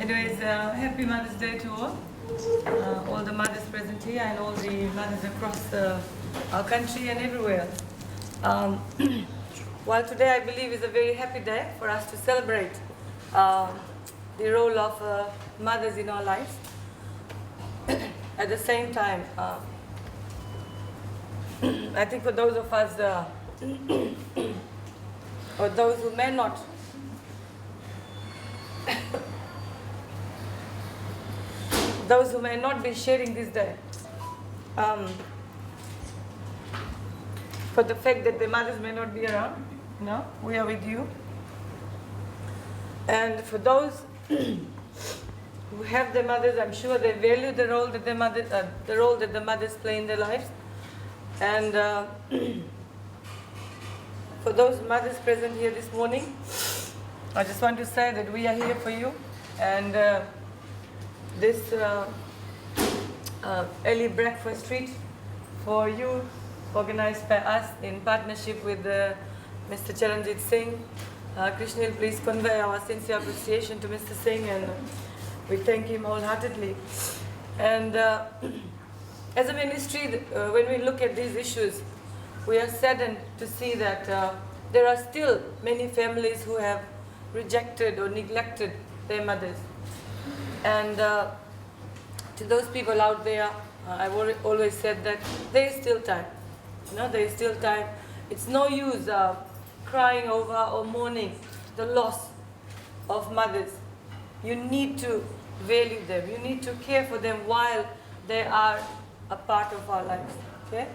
Anyways, happy Mother's Day to all the mothers present here and all the mothers across our country and everywhere. While today I believe is a very happy day for us to celebrate the role of mothers in our lives, at the same time, I think for those of us, or those who may not, those who may not be sharing this day, for the fact that the mothers may not be around, we are with you. And for those who who have their mothers. I'm sure they value the role that the mothers play in their lives. And for those mothers present here this morning, I just want to say that we are here for you. And this early breakfast treat for you, organized by us in partnership with Mr. Charanjit Singh. Krishnil, please convey our sincere appreciation to Mr. Singh, and we thank him wholeheartedly. And as a ministry, when we look at these issues, we are saddened to see that there are still many families who have rejected or neglected their mothers. And to those people out there, I've always said that there is still time. There is still time. It's no use crying over or mourning the loss of mothers. You need to value them. You need to care for them while they are a part of our lives. Okay?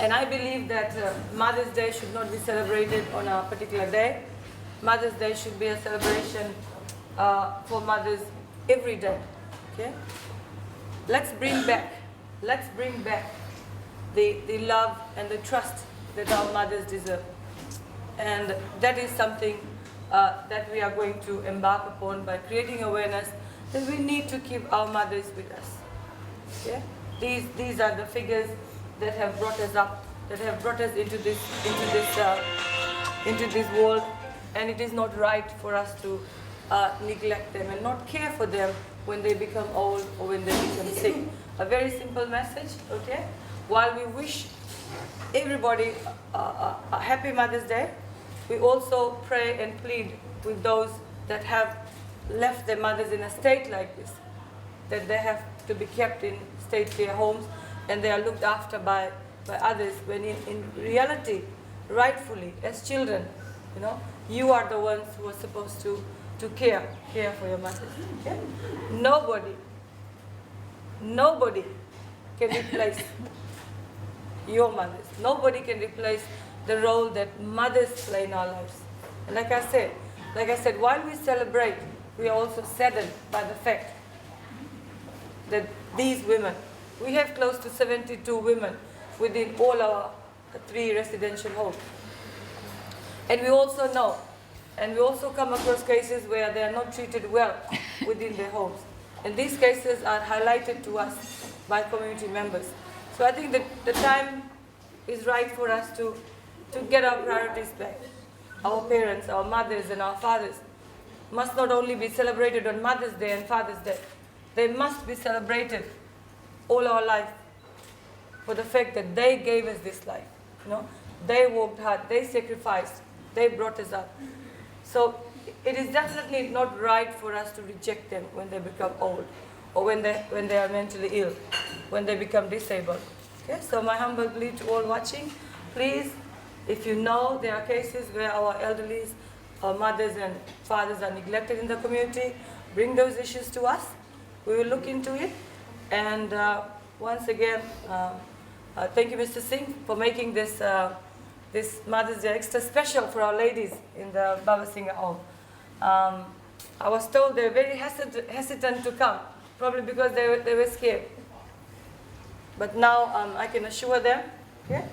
And I believe that Mother's Day should not be celebrated on a particular day. Mother's Day should be a celebration for mothers every day. Okay? Let's bring back the love and the trust that our mothers deserve. And that is something that we are going to embark upon by creating awareness that we need to keep our mothers with us. Okay? These are the figures that have brought us up, that have brought us into this world, and it is not right for us to neglect them and not care for them when they become old or when they become sick. A very simple message, okay? While we wish everybody a happy Mother's Day, we also pray and plead with those that have left their mothers in a state like this, that they have to be kept in state care homes and they are looked after by others, when in reality, rightfully, as children, you are the ones who are supposed to care for your mothers. Okay? Nobody can replace your mothers. Nobody can replace the role that mothers play in our lives. And like I said, while we celebrate, we are also saddened by the fact that these women, we have close to 72 women within all our 3 residential homes. And we also know, and we also come across cases where they are not treated well within their homes. And these cases are highlighted to us by community members. So I think that the time is right for us to get our priorities back. Our parents, our mothers and our fathers must not only be celebrated on Mother's Day and Father's Day, they must be celebrated all our life for the fact that they gave us this life. They worked hard, they sacrificed, they brought us up. So it is definitely not right for us to reject them when they become old or when they are mentally ill, when they become disabled. Okay? So my humble plea to all watching, please, if you know there are cases where our elderly, our mothers and fathers are neglected in the community, bring those issues to us. We will look into it. And once again, thank you, Mr. Singh, for making this Mother's Day extra special for our ladies in the Babasiga home. I was told they were very hesitant to come, probably because they were scared. But now I can assure them, okay,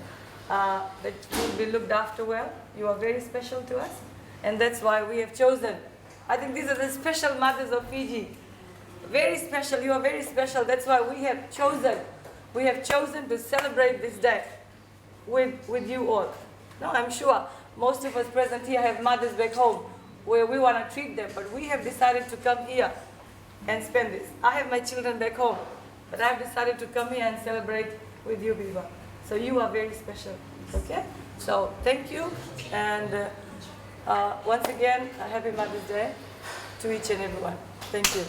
that you will be looked after well. You are very special to us, and that's why we have chosen. I think these are the special mothers of Fiji. Very special. You are very special. That's why we have chosen. We have chosen to celebrate this day with you all. Now I'm sure most of us present here have mothers back home where we want to treat them, but we have decided to come here and spend this. I have my children back home, but I've decided to come here and celebrate with you people. So you are very special, okay? So thank you, and once again, a happy Mother's Day to each and everyone. Thank you.